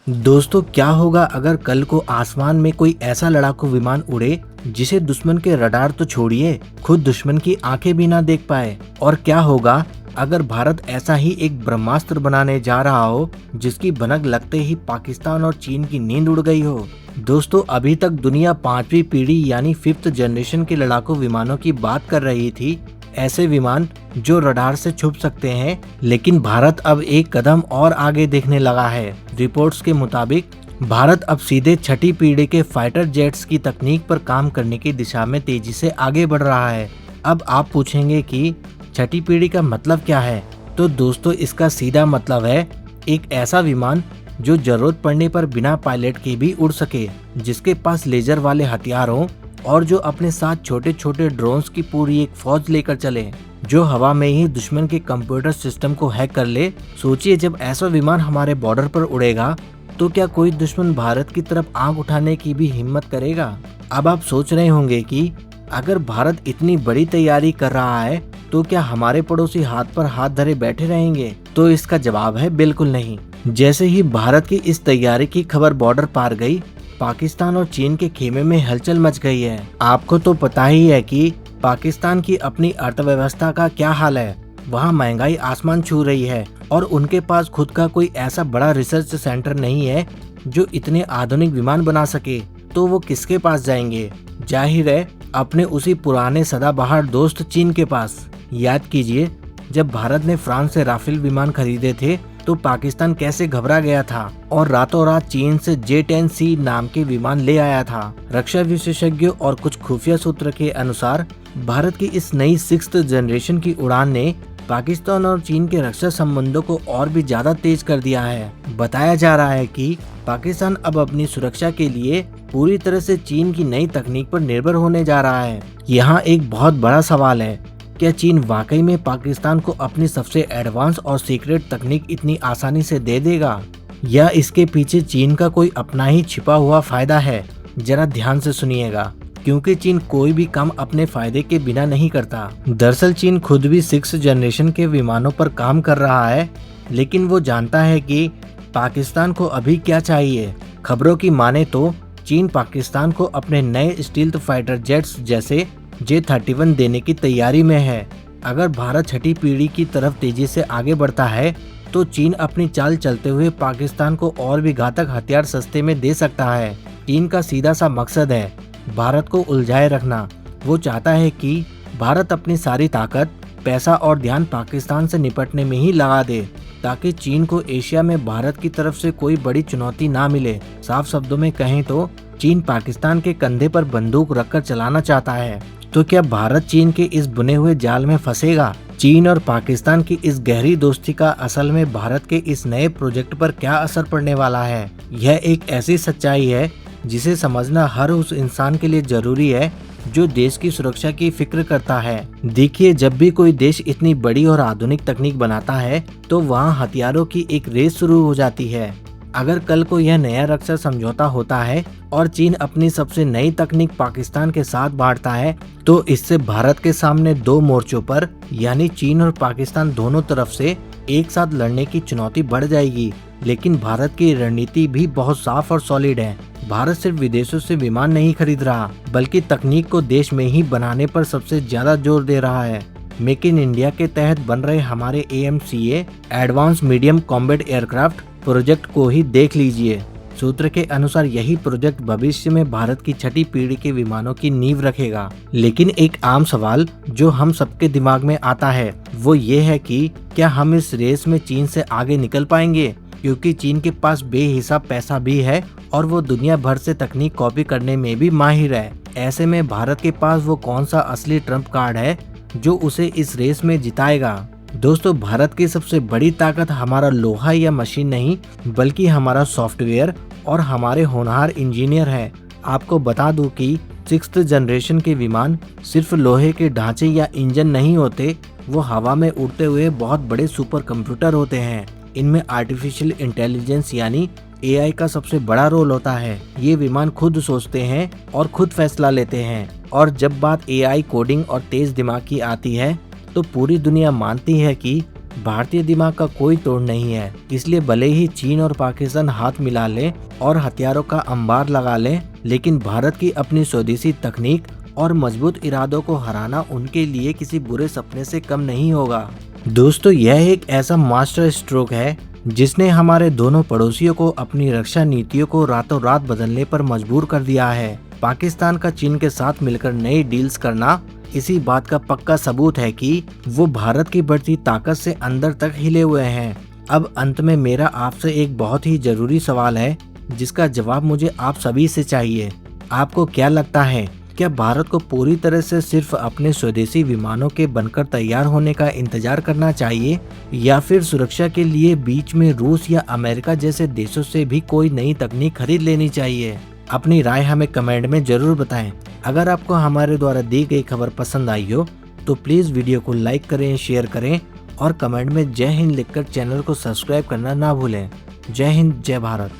दोस्तों, क्या होगा अगर कल को आसमान में कोई ऐसा लड़ाकू विमान उड़े जिसे दुश्मन के रडार तो छोड़िए, खुद दुश्मन की आंखें भी ना देख पाए। और क्या होगा अगर भारत ऐसा ही एक ब्रह्मास्त्र बनाने जा रहा हो जिसकी भनक लगते ही पाकिस्तान और चीन की नींद उड़ गई हो। दोस्तों, अभी तक दुनिया 5वीं पीढ़ी यानी 5th जनरेशन के लड़ाकू विमानों की बात कर रही थी, ऐसे विमान जो रडार से छुप सकते हैं। लेकिन भारत अब एक कदम और आगे देखने लगा है। रिपोर्ट्स के मुताबिक भारत अब सीधे 6ठी पीढ़ी के फाइटर जेट्स की तकनीक पर काम करने की दिशा में तेजी से आगे बढ़ रहा है। अब आप पूछेंगे कि 6ठी पीढ़ी का मतलब क्या है? तो दोस्तों, इसका सीधा मतलब है एक ऐसा विमान जो जरूरत पड़ने पर बिना पायलट के भी उड़ सके, जिसके पास लेजर वाले हथियार हों और जो अपने साथ छोटे छोटे ड्रोन्स की पूरी एक फौज लेकर चले, जो हवा में ही दुश्मन के कंप्यूटर सिस्टम को हैक कर ले। सोचिए, जब ऐसा विमान हमारे बॉर्डर पर उड़ेगा तो क्या कोई दुश्मन भारत की तरफ आंख उठाने की भी हिम्मत करेगा? अब आप सोच रहे होंगे कि अगर भारत इतनी बड़ी तैयारी कर रहा है तो क्या हमारे पड़ोसी हाथ पर हाथ धरे बैठे रहेंगे? तो इसका जवाब है बिल्कुल नहीं। जैसे ही भारत की इस तैयारी की खबर बॉर्डर पार गई, पाकिस्तान और चीन के खेमे में हलचल मच गई है। आपको तो पता ही है कि पाकिस्तान की अपनी अर्थव्यवस्था का क्या हाल है। वहाँ महंगाई आसमान छू रही है और उनके पास खुद का कोई ऐसा बड़ा रिसर्च सेंटर नहीं है जो इतने आधुनिक विमान बना सके। तो वो किसके पास जाएंगे? जाहिर है, अपने उसी पुराने सदाबहार दोस्त चीन के पास। याद कीजिए, जब भारत ने फ्रांस से राफेल विमान खरीदे थे तो पाकिस्तान कैसे घबरा गया था और रातों रात चीन से J-10C नाम के विमान ले आया था। रक्षा विशेषज्ञों और कुछ खुफिया सूत्र के अनुसार भारत की इस नई 6th जनरेशन की उड़ान ने पाकिस्तान और चीन के रक्षा संबंधों को और भी ज्यादा तेज कर दिया है। बताया जा रहा है कि पाकिस्तान अब अपनी सुरक्षा के लिए पूरी तरह से चीन की नई तकनीक पर निर्भर होने जा रहा है। यहाँ एक बहुत बड़ा सवाल है, क्या चीन वाकई में पाकिस्तान को अपनी सबसे एडवांस और सीक्रेट तकनीक इतनी आसानी से दे देगा, या इसके पीछे चीन का कोई अपना ही छिपा हुआ फायदा है? जरा ध्यान से सुनिएगा, क्योंकि चीन कोई भी काम अपने फायदे के बिना नहीं करता। दरअसल चीन खुद भी 6th जनरेशन के विमानों पर काम कर रहा है, लेकिन वो जानता है कि पाकिस्तान को अभी क्या चाहिए। खबरों की माने तो चीन पाकिस्तान को अपने नए स्टील्थ फाइटर जेट्स जैसे J-31 देने की तैयारी में है। अगर भारत 6ठी पीढ़ी की तरफ तेजी से आगे बढ़ता है तो चीन अपनी चाल चलते हुए पाकिस्तान को और भी घातक हथियार सस्ते में दे सकता है। चीन का सीधा सा मकसद है भारत को उलझाए रखना। वो चाहता है कि भारत अपनी सारी ताकत, पैसा और ध्यान पाकिस्तान से निपटने में ही लगा दे, ताकि चीन को एशिया में भारत की तरफ से कोई बड़ी चुनौती ना मिले। साफ शब्दों में कहें तो चीन पाकिस्तान के कंधे पर बंदूक रखकर चलाना चाहता है। तो क्या भारत चीन के इस बुने हुए जाल में फंसेगा? चीन और पाकिस्तान की इस गहरी दोस्ती का असल में भारत के इस नए प्रोजेक्ट पर क्या असर पड़ने वाला है? यह एक ऐसी सच्चाई है जिसे समझना हर उस इंसान के लिए जरूरी है जो देश की सुरक्षा की फिक्र करता है। देखिए, जब भी कोई देश इतनी बड़ी और आधुनिक तकनीक बनाता है तो वहाँ हथियारों की एक रेस शुरू हो जाती है। अगर कल को यह नया रक्षा समझौता होता है और चीन अपनी सबसे नई तकनीक पाकिस्तान के साथ बांटता है, तो इससे भारत के सामने दो मोर्चों पर यानी चीन और पाकिस्तान दोनों तरफ से एक साथ लड़ने की चुनौती बढ़ जाएगी। लेकिन भारत की रणनीति भी बहुत साफ और सॉलिड है। भारत सिर्फ विदेशों से विमान नहीं खरीद रहा, बल्कि तकनीक को देश में ही बनाने पर सबसे ज्यादा जोर दे रहा है। मेक इन इंडिया के तहत बन रहे हमारे AMCA advance medium combat aircraft project को ही देख लीजिए। सूत्र के अनुसार यही प्रोजेक्ट भविष्य में भारत की 6ठी पीढ़ी के विमानों की नींव रखेगा। लेकिन एक आम सवाल जो हम सबके दिमाग में आता है वो ये है कि क्या हम इस रेस में चीन से आगे निकल पाएंगे? क्योंकि चीन के पास बेहिसाब पैसा भी है और वो दुनिया भर से तकनीक कॉपी करने में भी माहिर है। ऐसे में भारत के पास वो कौन सा असली ट्रम्प कार्ड है जो उसे इस रेस में जिताएगा? दोस्तों, भारत की सबसे बड़ी ताकत हमारा लोहा या मशीन नहीं, बल्कि हमारा सॉफ्टवेयर और हमारे होनहार इंजीनियर है। आपको बता दूं कि 6th जनरेशन के विमान सिर्फ लोहे के ढांचे या इंजन नहीं होते, वो हवा में उड़ते हुए बहुत बड़े सुपर कंप्यूटर होते हैं। इनमें आर्टिफिशियल इंटेलिजेंस यानी AI का सबसे बड़ा रोल होता है। ये विमान खुद सोचते हैं और खुद फैसला लेते हैं। और जब बात AI कोडिंग और तेज दिमाग की आती है तो पूरी दुनिया मानती है कि भारतीय दिमाग का कोई तोड़ नहीं है, इसलिए भले ही चीन और पाकिस्तान हाथ मिला ले और हथियारों का अंबार लगा ले, लेकिन भारत की अपनी स्वदेशी तकनीक और मजबूत इरादों को हराना उनके लिए किसी बुरे सपने से कम नहीं होगा। दोस्तों, यह एक ऐसा मास्टर स्ट्रोक है जिसने हमारे दोनों पड़ोसियों को अपनी रक्षा नीतियों को रातों रात बदलने पर मजबूर कर दिया है। पाकिस्तान का चीन के साथ मिलकर नई डील्स करना इसी बात का पक्का सबूत है कि वो भारत की बढ़ती ताकत से अंदर तक हिले हुए हैं। अब अंत में मेरा आपसे एक बहुत ही जरूरी सवाल है जिसका जवाब मुझे आप सभी से चाहिए। आपको क्या लगता है, क्या भारत को पूरी तरह से सिर्फ अपने स्वदेशी विमानों के बनकर तैयार होने का इंतजार करना चाहिए, या फिर सुरक्षा के लिए बीच में रूस या अमेरिका जैसे देशों से भी कोई नई तकनीक खरीद लेनी चाहिए? अपनी राय हमें कमेंट में जरूर बताएं। अगर आपको हमारे द्वारा दी गई खबर पसंद आई हो तो प्लीज़ वीडियो को लाइक करें, शेयर करें और कमेंट में जय हिंद लिखकर चैनल को सब्सक्राइब करना ना भूलें। जय हिंद, जय भारत।